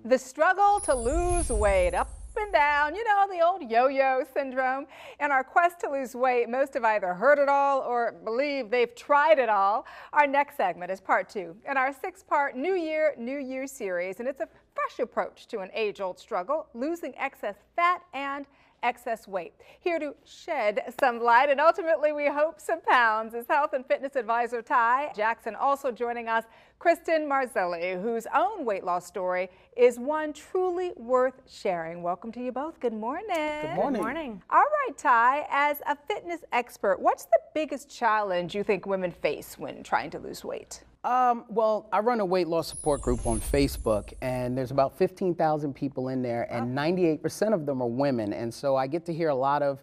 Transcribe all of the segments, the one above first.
The struggle to lose weight, up and down, you know, the old yo-yo syndrome. In our quest to lose weight, most have either heard it all or believe they've tried it all. Our next segment is part 2 in our 6-part New Year, New You series, and it's a fresh approach to an age-old struggle, losing excess fat and excess weight. Here to shed some light and ultimately we hope some pounds is health and fitness advisor Ty Jackson. Also joining us, Kristen Marzelli, whose own weight loss story is one truly worth sharing. Welcome to you both. Good morning. Good morning. Good morning. All right, Ty, as a fitness expert, what's the biggest challenge you think women face when trying to lose weight? Well, I run a weight loss support group on Facebook, and there's about 15,000 people in there, and 98% of them are women. And so I get to hear a lot of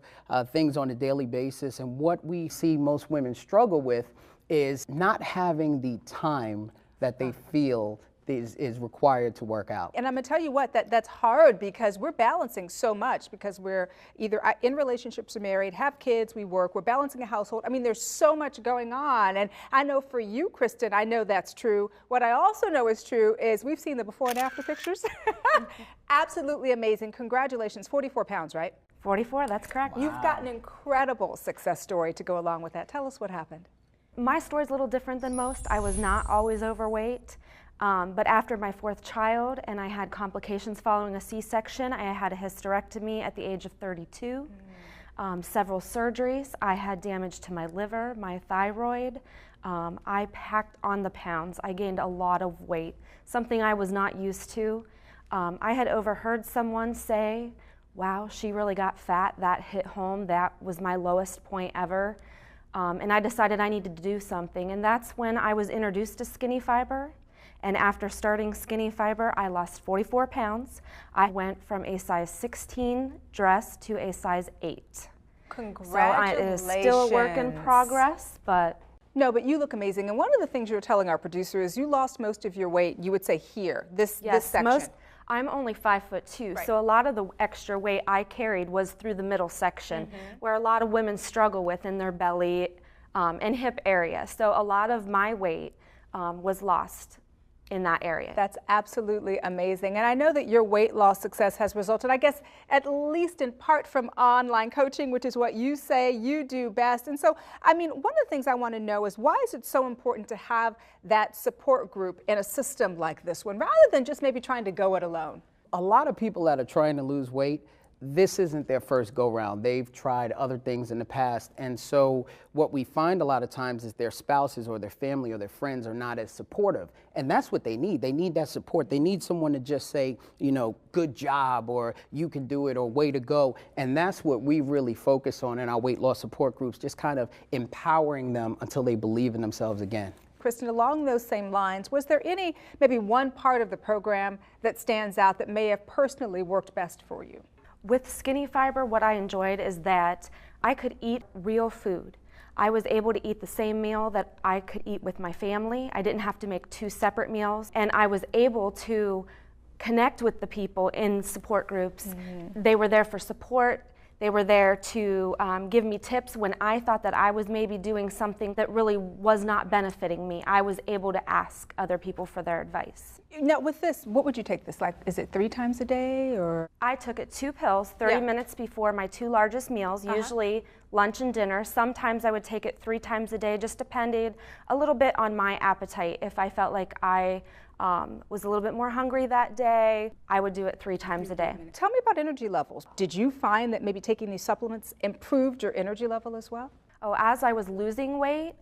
things on a daily basis. And what we see most women struggle with is not having the time that they feel is required to work out. And I'm gonna tell you what, that's hard because we're balancing so much because we're either in relationships or married, have kids, we work, we're balancing a household. I mean, there's so much going on. And I know for you, Kristen, I know that's true. What I also know is true is we've seen the before and after pictures. Absolutely amazing. Congratulations, 44 pounds, right? 44, that's correct. Wow. You've got an incredible success story to go along with that. Tell us what happened. My story's a little different than most. I was not always overweight. But after my 4th child and I had complications following a C-section, I had a hysterectomy at the age of 32, several surgeries. I had damage to my liver, my thyroid. I packed on the pounds. I gained a lot of weight, something I was not used to. I had overheard someone say, wow, she really got fat. That hit home. That was my lowest point ever. And I decided I needed to do something. And that's when I was introduced to Skinny Fiber. And after starting Skinny Fiber, I lost 44 pounds. I went from a size 16 dress to a size 8. Congratulations. So it is still a work in progress, but... No, but you look amazing. And one of the things you were telling our producer is you lost most of your weight, you would say here, this section. I'm only 5'2", right. So a lot of the extra weight I carried was through the middle section, where a lot of women struggle with in their belly and hip area. So a lot of my weight was lost in that area. That's absolutely amazing. And I know that your weight loss success has resulted, I guess, at least in part from online coaching, which is what you say you do best. And so, I mean, one of the things I want to know is why is it so important to have that support group in a system like this one, rather than just maybe trying to go it alone? A lot of people that are trying to lose weight, this isn't their first go-round. They've tried other things in the past. And so what we find a lot of times is their spouses or their family or their friends are not as supportive. And that's what they need. They need that support. They need someone to just say, you know, good job, or you can do it, or way to go. And that's what we really focus on in our weight loss support groups, just kind of empowering them until they believe in themselves again. Kristen, along those same lines, was there maybe one part of the program that stands out that may have personally worked best for you? With Skinny Fiber, what I enjoyed is that I could eat real food. I was able to eat the same meal that I could eat with my family. I didn't have to make 2 separate meals, and I was able to connect with the people in support groups. They were there for support. They were there to give me tips when I thought that I was maybe doing something that really was not benefiting me. I was able to ask other people for their advice. Now with this, what would you take this like? Is it 3 times a day or? I took it 2 pills 30 minutes before my 2 largest meals, usually lunch and dinner. Sometimes I would take it 3 times a day, just depended a little bit on my appetite. If I felt like I was a little bit more hungry that day, I would do it 3 times a day. Tell me about energy levels. Did you find that maybe taking these supplements improved your energy level as well? Oh, as I was losing weight,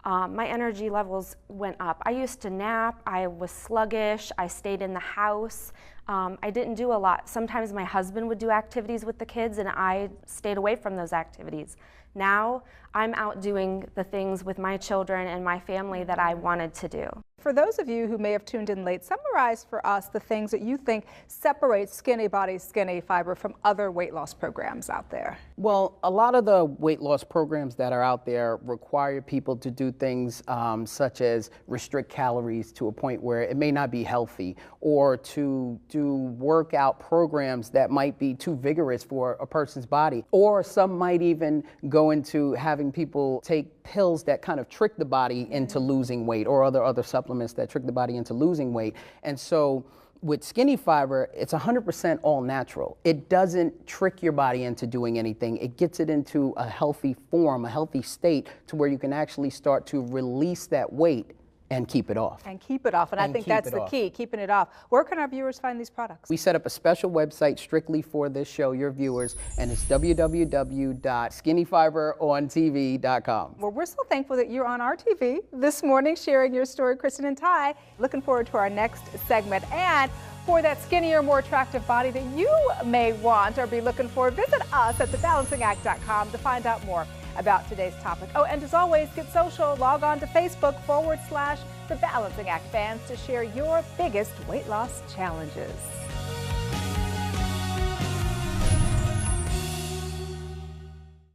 my energy levels went up. I used to nap, I was sluggish, I stayed in the house. I didn't do a lot. Sometimes my husband would do activities with the kids and I stayed away from those activities. Now I'm out doing the things with my children and my family that I wanted to do. For those of you who may have tuned in late, summarize for us the things that you think separate Skinny Body, Skinny Fiber from other weight loss programs out there. Well, a lot of the weight loss programs that are out there require people to do things such as restrict calories to a point where it may not be healthy, or to do workout programs that might be too vigorous for a person's body, or some might even go into having people take pills that kind of trick the body into losing weight, or other supplements that trick the body into losing weight. And so with Skinny Fiber, it's 100% all natural. It doesn't trick your body into doing anything. It gets it into a healthy form, a healthy state, to where you can actually start to release that weight and keep it off. And keep it off. And I think that's the key, keeping it off. Where can our viewers find these products? We set up a special website strictly for this show, your viewers, and it's www.skinnyfiberontv.com. Well, we're so thankful that you're on our TV this morning sharing your story, Kristen and Ty. Looking forward to our next segment. And for that skinnier, more attractive body that you may want or be looking for, visit us at thebalancingact.com to find out more about today's topic. Oh, and as always, get social. Log on to Facebook /The Balancing Act fans to share your biggest weight loss challenges.